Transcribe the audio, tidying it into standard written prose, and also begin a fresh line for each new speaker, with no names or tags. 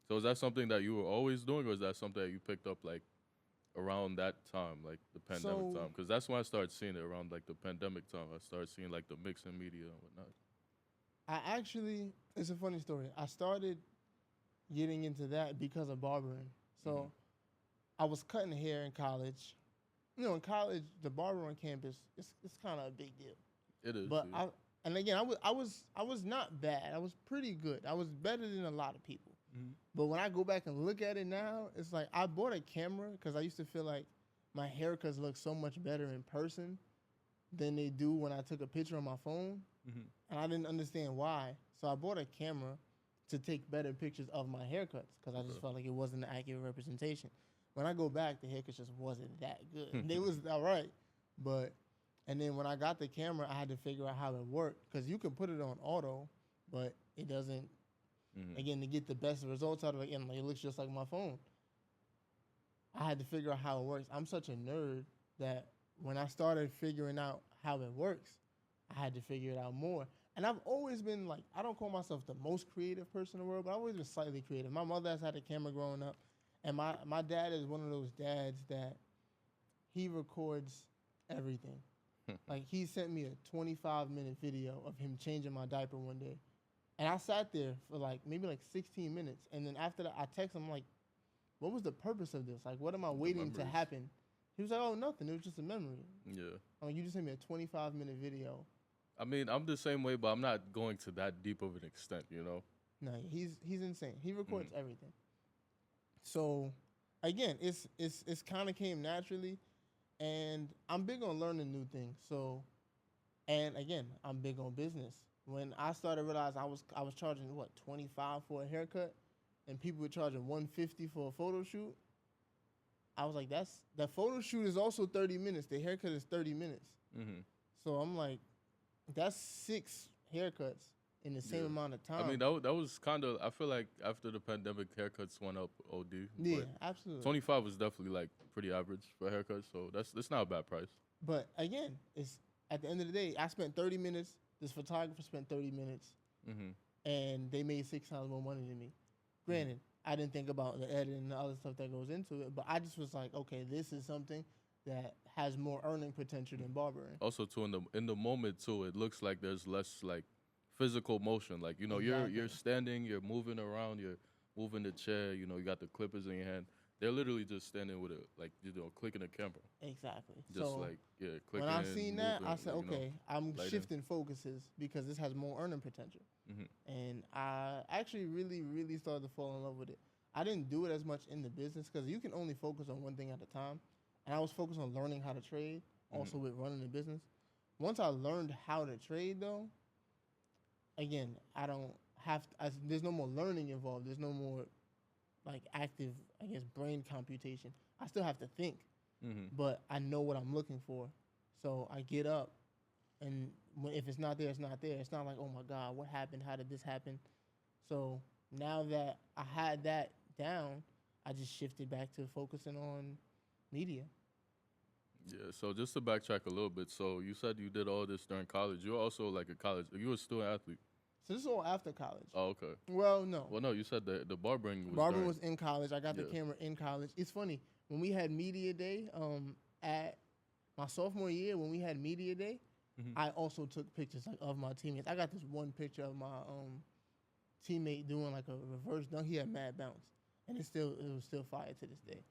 So is that something that you were always doing, or is that something that you picked up like around that time, like the pandemic
So
time? Because that's when I started seeing it around like the pandemic time. I started seeing like the Mixson media and whatnot.
it's a funny story. I started getting into that because of barbering.
Hmm.
So I was cutting hair in college. You know, in college, the barber on campus, it's kind of a big deal.
It is.
But
Yeah.
and again, I was not bad. I was pretty good. I was better than a lot of people.
Hmm.
But when I go back and look at it now, it's like I bought a camera because I used to feel like my haircuts look so much better in person than they do when I took a picture on my phone,
Hmm.
and I didn't understand why. So I bought a camera to take better pictures of my haircuts because I just felt like it wasn't an accurate representation. When I go back, the haircuts just wasn't that good.
Okay.
They was all right, but and then when I got the camera, I had to figure out how it worked because you can put it on auto, but it doesn't.
Hmm.
Again, to get the best results out of it, and like, it looks just like my phone. I had to figure out how it works. I'm such a nerd that when I started figuring out how it works, I had to figure it out more. And I've always been like, I don't call myself the most creative person in the world, but I've always been slightly creative. My mother has had a camera growing up, and my dad is one of those dads that he records everything. Like he sent me a 25-minute video of him changing my diaper one day. And I sat there for like maybe like 16 minutes. And then after that, I text him like, what was the purpose of this? Like, what am I
The
waiting to
memories.
happen? He was like, oh, nothing. It was just a memory.
Yeah.
I'm like, you just sent me a 25-minute video.
I mean, I'm the same way, but I'm not going to that deep of an extent, you know?
No, he's insane. He
Hmm.
records everything. So, again, it's kind of came naturally, and I'm big on learning new things. So, and again, I'm big on business. When I started to realize I was charging what 25 for a haircut, and people were charging 150 for a photo shoot. I was like, that photo shoot is also 30 minutes. The haircut is 30 minutes.
Hmm.
So I'm like, that's 6 haircuts in the same
Yeah.
amount of
I mean,
time.
that was kind of, I feel like after the pandemic, haircuts went up OD,
Yeah,
but
absolutely.
25 was definitely like pretty average for haircuts, so that's not a bad price.
But again, it's at the end of the day, I spent 30 minutes. This photographer spent 30 minutes,
Hmm.
and they made 6 times more money than me.
Hmm.
Granted, I didn't think about the editing and the other stuff that goes into it, but I just was like, okay, this is something that has more earning potential than barbering.
Also, too, in the moment too, it looks like there's less like physical motion. Like you're
Exactly.
standing, you're moving around, you're moving the chair. You got the clippers in your hand. They're literally just standing with it, like clicking the camera,
Exactly.
just
So
like yeah,
when
clicking,
I seen that, I
moving,
said,
like
okay, I'm
lighting.
shifting focuses because this has more earning potential.
Hmm.
And I actually really, really started to fall in love with it. I didn't do it as much in the business because you can only focus on one thing at a time. And I was focused on learning how to trade,
Hmm.
also with running the business. Once I learned how to trade, though, again, I don't have to, there's no more learning involved. There's no more like active, I guess, brain computation. I still have to think,
Hmm.
but I know what I'm looking for. So I get up, and if it's not there, it's not there. It's not like, oh my God, what happened? How did this happen? So now that I had that down, I just shifted back to focusing on media.
Yeah. So just to backtrack a little bit, so you said you did all this during college. You're also like a college. You were a student athlete.
So this is all after college.
Oh, okay.
Well, no.
Well, no, you said the barbering was
Barbara
during.
was in college. I got the
Yeah.
camera in college. It's funny when we had media day. At my sophomore year, when we had media day,
Hmm.
I also took pictures like of my teammates. I got this one picture of my teammate doing like a reverse dunk. He had mad bounce, and it was still fire to this day.